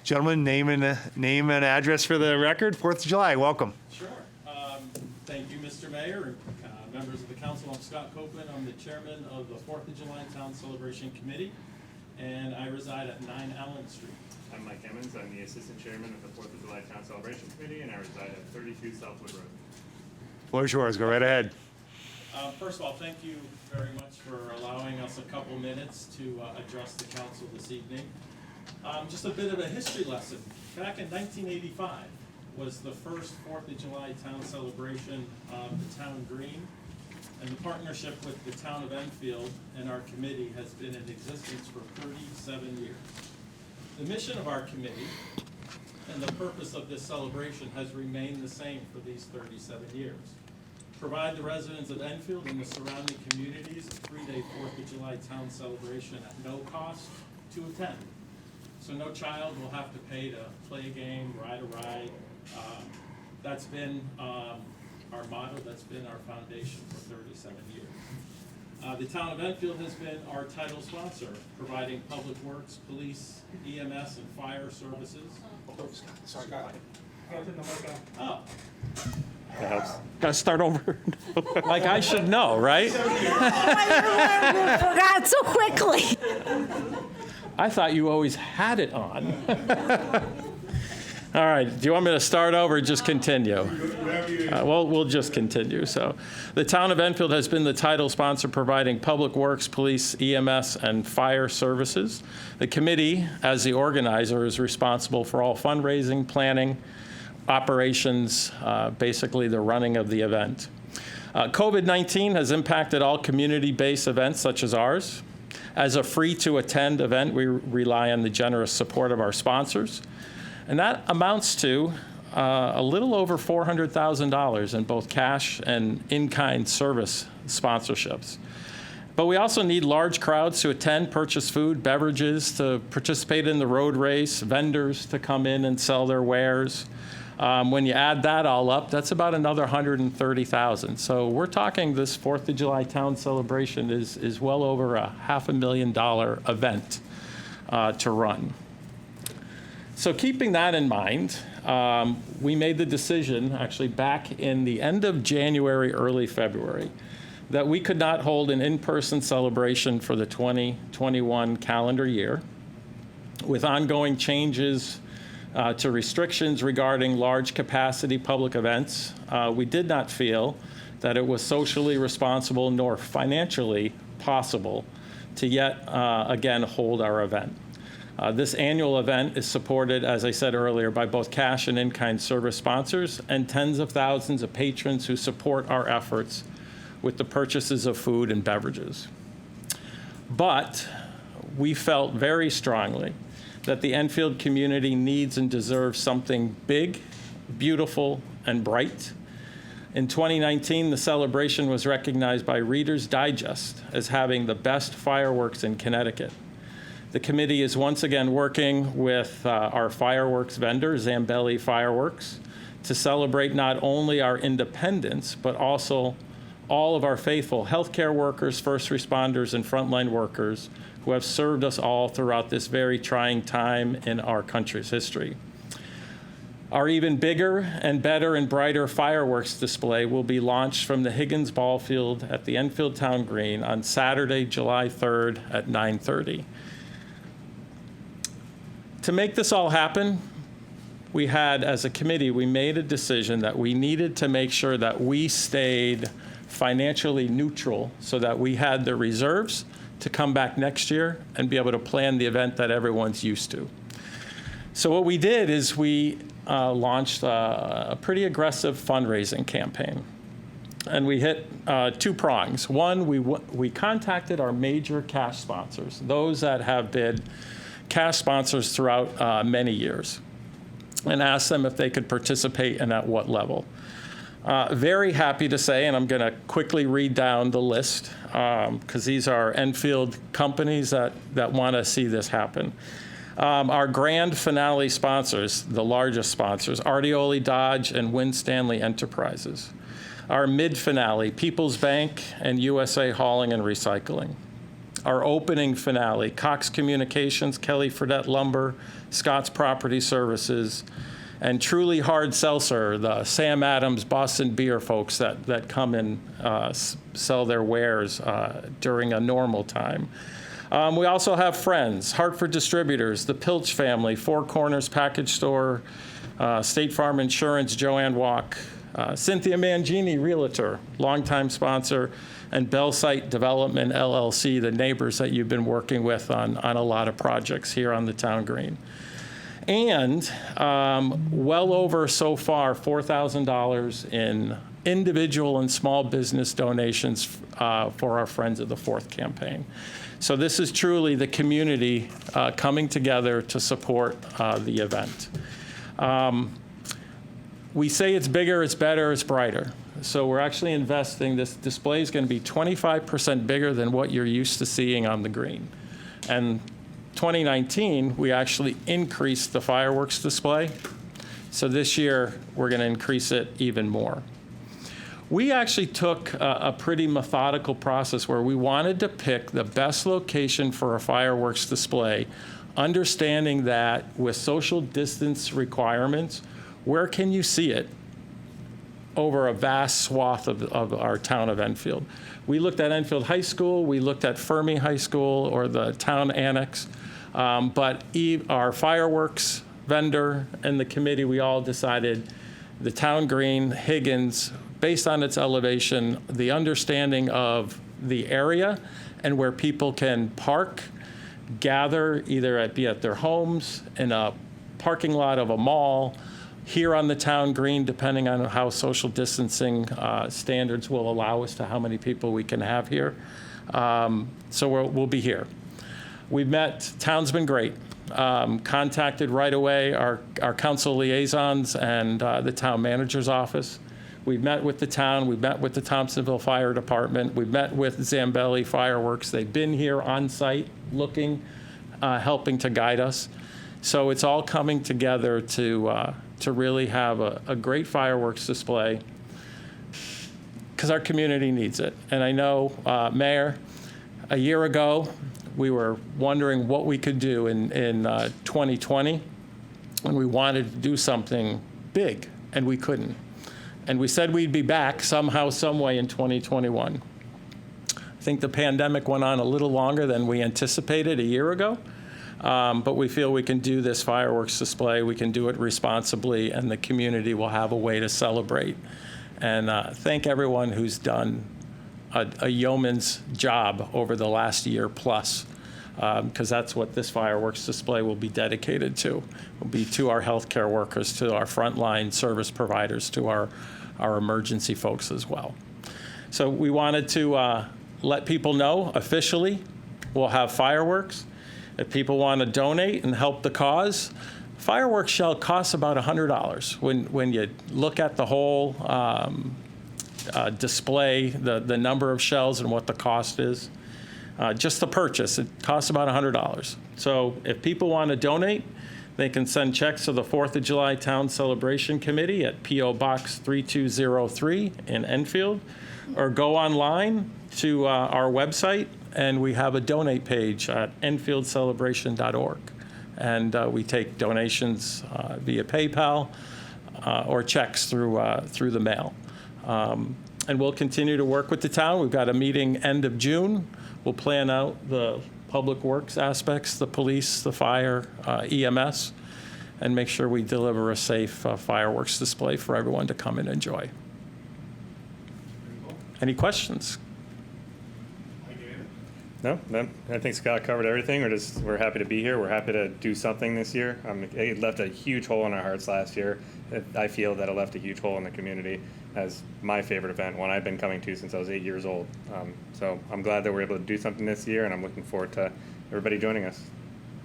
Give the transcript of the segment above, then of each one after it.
Gentlemen, name and address for the record. 4th of July, welcome. Sure. Thank you, Mr. Mayor, and members of the council. I'm Scott Copeland. I'm the chairman of the 4th of July Town Celebration Committee, and I reside at 9 Allen Street. I'm Mike Emmons. I'm the assistant chairman of the 4th of July Town Celebration Committee, and I reside at 32 Southwood Road. Floor's yours. Go right ahead. First of all, thank you very much for allowing us a couple minutes to address the council this evening. Just a bit of a history lesson. Back in 1985 was the first 4th of July town celebration of the town green, and the partnership with the town of Enfield and our committee has been in existence for 37 years. The mission of our committee and the purpose of this celebration has remained the same for these 37 years. Provide the residents of Enfield and the surrounding communities a 3-day 4th of July town celebration at no cost to attend. So no child will have to pay to play a game, ride a ride. That's been our motto, that's been our foundation for 37 years. The town of Enfield has been our title sponsor, providing public works, police, EMS, and fire services. Sorry. Oh, That helps. Gotta start over. Like I should know, right? Forgot so quickly. I thought you always had it on. All right, do you want me to start over or just continue? Well, we'll just continue. So the town of Enfield has been the title sponsor providing public works, police, EMS, and fire services. The committee, as the organizer, is responsible for all fundraising, planning, operations, basically the running of the event. COVID-19 has impacted all community-based events such as ours. As a free-to-attend event, we rely on the generous support of our sponsors. And that amounts to a little over $400,000 in both cash and in-kind service sponsorships. But we also need large crowds to attend, purchase food, beverages, to participate in the road race, vendors to come in and sell their wares. When you add that all up, that's about another $130,000. So we're talking this 4th of July town celebration is well over a $500,000 event to run. So keeping that in mind, we made the decision actually back in the end of January, early February, that we could not hold an in-person celebration for the 2021 calendar year. With ongoing changes to restrictions regarding large capacity public events, we did not feel that it was socially responsible nor financially possible to yet again hold our event. This annual event is supported, as I said earlier, by both cash and in-kind service sponsors and tens of thousands of patrons who support our efforts with the purchases of food and beverages. But we felt very strongly that the Enfield community needs and deserves something big, beautiful, and bright. In 2019, the celebration was recognized by Reader's Digest as having the best fireworks in Connecticut. The committee is once again working with our fireworks vendor, Zambelli Fireworks, to celebrate not only our independence, but also all of our faithful healthcare workers, first responders, and frontline workers who have served us all throughout this very trying time in our country's history. Our even bigger and better and brighter fireworks display will be launched from the Higgins Ball Field at the Enfield Town Green on Saturday, July 3rd at 9:30. To make this all happen, we had, as a committee, we made a decision that we needed to make sure that we stayed financially neutral so that we had the reserves to come back next year and be able to plan the event that everyone's used to. So what we did is we launched a pretty aggressive fundraising campaign. And we hit 2 prongs. One, we contacted our major cash sponsors, those that have been cash sponsors throughout many years, and asked them if they could participate and at what level. Very happy to say, and I'm going to quickly read down the list because these are Enfield companies that want to see this happen. Our grand finale sponsors, the largest sponsors, Artioli Dodge and Win Stanley Enterprises. Our mid finale, People's Bank and USA Hauling and Recycling. our opening finale, Cox Communications, Kelly Fredette Lumber, Scott's Property Services, and Truly Hard Seltzer, the Sam Adams Boston Beer folks that come and sell their wares during a normal time. We also have friends, Hartford Distributors, the Pilch family, Four Corners Package Store, State Farm Insurance, Joanne Walk, Cynthia Mangini, Realtor, longtime sponsor, and Bellsite Development LLC, the neighbors that you've been working with on a lot of projects here on the town green. And well over so far $4,000 in individual and small business donations for our Friends of the Fourth campaign. So this is truly the community coming together to support the event. We say it's bigger, it's better, it's brighter. So we're actually investing, this display is going to be 25% bigger than what you're used to seeing on the green. And 2019, we actually increased the fireworks display. So this year, we're going to increase it even more. We actually took a pretty methodical process where we wanted to pick the best location for a fireworks display, understanding that with social distance requirements, where can you see it over a vast swath of our town of Enfield? We looked at Enfield High School, we looked at Fermi High School or the town annex, but our fireworks vendor and the committee, we all decided the town green, Higgins, based on its elevation, the understanding of the area and where people can park, gather, either at their homes, in a parking lot of a mall, here on the town green, depending on how social distancing standards will allow us to how many people we can have here. So we'll be here. We've met, town's been great. Contacted right away our council liaisons and the town manager's office. We've met with the town, we've met with the Thompsonville Fire Department, we've met with Zambelli Fireworks. They've been here on site looking, helping to guide us. So it's all coming together to really have a great fireworks display because our community needs it. And I know, Mayor, a year ago, we were wondering what we could do in 2020, and we wanted to do something big, and we couldn't. And we said we'd be back somehow, some way in 2021. I think the pandemic went on a little longer than we anticipated a year ago. But we feel we can do this fireworks display, we can do it responsibly, and the community will have a way to celebrate. And thank everyone who's done a yeoman's job over the last year plus, because that's what this fireworks display will be dedicated to. It will be to our healthcare workers, to our frontline service providers, to our emergency folks as well. So we wanted to let people know officially we'll have fireworks. If people want to donate and help the cause, fireworks shell costs about $100. When you look at the whole display, the number of shells and what the cost is, just the purchase, it costs about $100. So if people want to donate, they can send checks to the 4th of July Town Celebration Committee at P.O. Box 3203 in Enfield, or go online to our website, and we have a donate page at enfieldcelebration.org. And we take donations via PayPal or checks through the mail. And we'll continue to work with the town. We've got a meeting end of June. We'll plan out the public works aspects, the police, the fire, EMS, and make sure we deliver a safe fireworks display for everyone to come and enjoy. Any questions? No, I think Scott covered everything. We're happy to be here. We're happy to do something this year. It left a huge hole in our hearts last year. I feel that it left a huge hole in the community as my favorite event, one I've been coming to since I was 8 years old. So I'm glad that we're able to do something this year, and I'm looking forward to everybody joining us.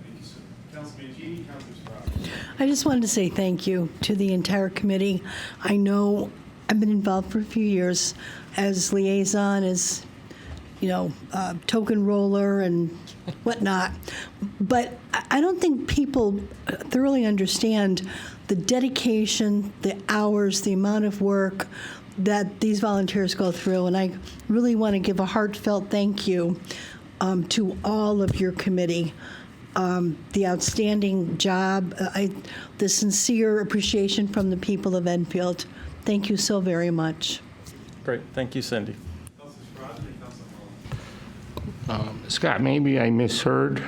Thank you, sir. Councilman Gini, Councilor Sproul. I just wanted to say thank you to the entire committee. I know I've been involved for a few years as liaison, as token roller and whatnot. But I don't think people thoroughly understand the dedication, the hours, the amount of work that these volunteers go through. And I really want to give a heartfelt thank you to all of your committee. The outstanding job, the sincere appreciation from the people of Enfield. Thank you so very much. Great, thank you, Cindy. Scott, maybe I misheard,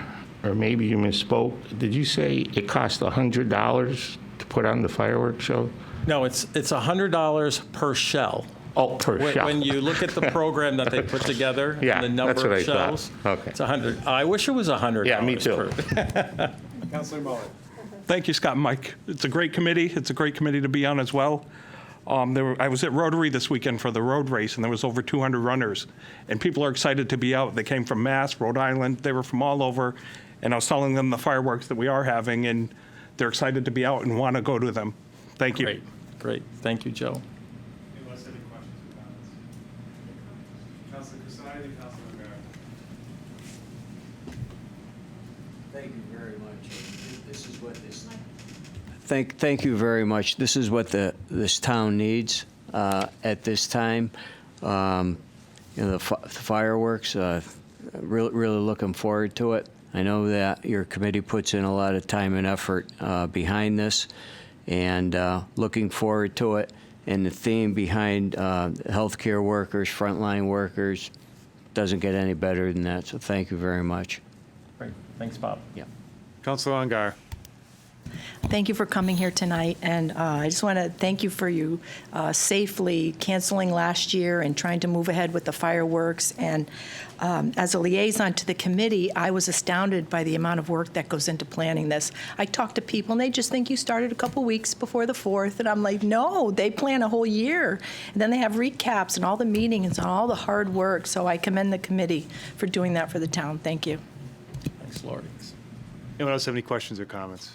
or maybe you misspoke. Did you say it cost $100 to put on the fireworks show? No, it's $100 per shell. Oh, per shell. When you look at the program that they put together, Yeah, the that's number what of I thought. shells, Okay. it's 100. I wish it was $100. Yeah, me too. per- Councilor Muller. Thank you, Scott and Mike. It's a great committee. It's a great committee to be on as well. I was at Rotary this weekend for the road race, and there was over 200 runners. And people are excited to be out. They came from Mass, Rhode Island. They were from all over. And I was telling them the fireworks that we are having, and they're excited to be out and want to go to them. Thank you. Great, great. Thank you, Joe. Anyone else have any questions or comments? Councilor Crisani, Councilor Rivera. Thank you very much. This is what this. Thank you very much. This is what this town needs at this time. The fireworks. Really looking forward to it. I know that your committee puts in a lot of time and effort behind this, and looking forward to it. And the theme behind healthcare workers, frontline workers, doesn't get any better than that. So thank you very much. Great, thanks, Bob. Yeah. Councilor Ungar. Thank you for coming here tonight, and I just want to thank you for you safely canceling last year and trying to move ahead with the fireworks. And as a liaison to the committee, I was astounded by the amount of work that goes into planning this. I talk to people, and they just think you started a couple weeks before the 4th, and I'm like, no, they plan a whole year. And then they have recaps and all the meetings and all the hard work. So I commend the committee for doing that for the town. Thank you. Thanks, Lori. Anyone else have any questions or comments?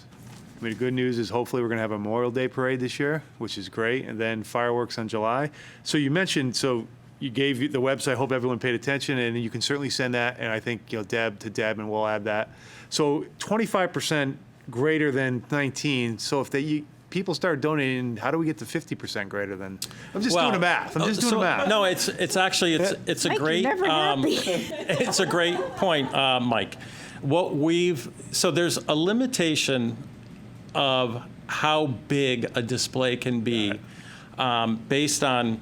I mean, the good news is hopefully we're going to have a Memorial Day parade this year, which is great, and then fireworks on July. So you mentioned, so you gave the website, hope everyone paid attention, and you can certainly send that, and I think, Deb, and we'll add that. So 25% greater than 19, so if people start donating, how do we get to 50% greater than? I'm just doing the math. I'm just doing the math. No, it's actually it's a Mike, you're great never happy. it's a great point, Mike. So there's a limitation of how big a display can be based on,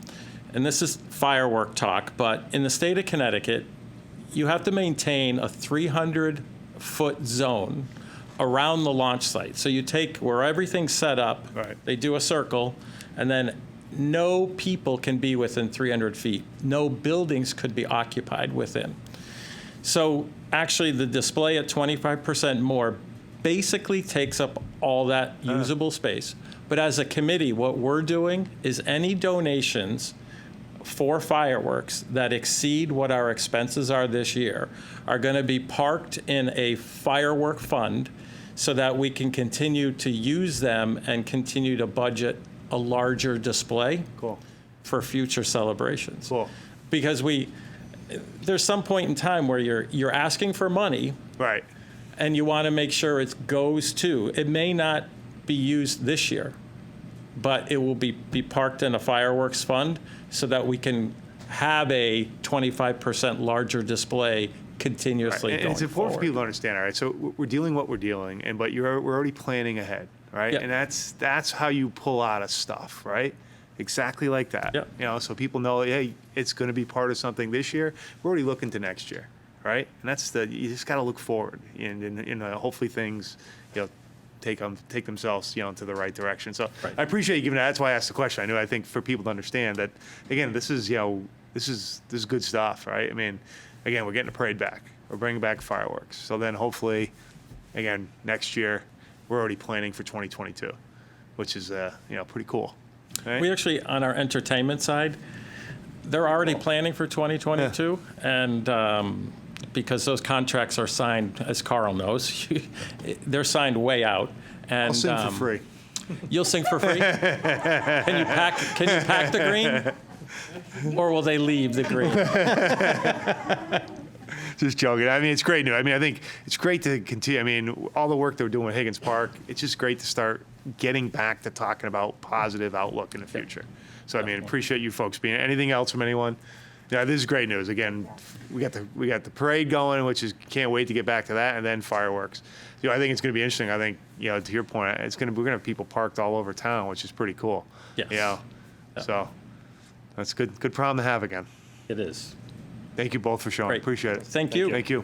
and this is firework talk, but in the state of Connecticut, you have to maintain a 300-foot zone around the launch site. So you take where everything's set up, Right. they do a circle, and then no people can be within 300 feet. No buildings could be occupied within. So actually, the display at 25% more basically takes up all that usable space. But as a committee, what we're doing is any donations for fireworks that exceed what our expenses are this year are going to be parked in a firework fund so that we can continue to use them and continue to budget a larger display Cool. for future celebrations. Cool. Because there's some point in time where you're asking for money Right. and you want to make sure it goes to. It may not be used this year, but it will be parked in a fireworks fund so that we can have a 25% larger display continuously And going it's important for people forward. to understand, all right? So we're dealing what we're dealing, but we're already planning ahead, right? Yeah. And that's how you pull out of stuff, right? Exactly like that. Yeah. So people know, hey, it's going to be part of something this year. We're already looking to next year, right? And you just got to look forward, and hopefully things, take themselves, into the right direction. So Right. I appreciate you giving that. That's why I asked the question. I think for people to understand that, again, this is good stuff, right? I mean, again, we're getting a parade back. We're bringing back fireworks. So then hopefully, again, next year, we're already planning for 2022, which is, pretty cool. Right? We actually, on our entertainment side, they're already planning for 2022, and because those contracts are signed, as Carl knows, they're signed way out. And I'll sing for free. You'll sing for free? Can you pack the green? Or will they leave the green? Just joking. I mean, it's great news. I mean, I think it's great to continue. I mean, all the work they're doing at Higgins Park, it's just great to start getting back to talking about positive outlook in the future. So, I mean, appreciate you folks being. Anything else from anyone? Yeah, this is great news. Again, we got the parade going, which is can't wait to get back to that, and then fireworks. I think it's going to be interesting. I think to your point, we're going to have people parked all over town, which is pretty cool. Yes. So that's good. Good problem to have again. It is. Thank you both for showing. Great. Appreciate it. Thank you. Thank you.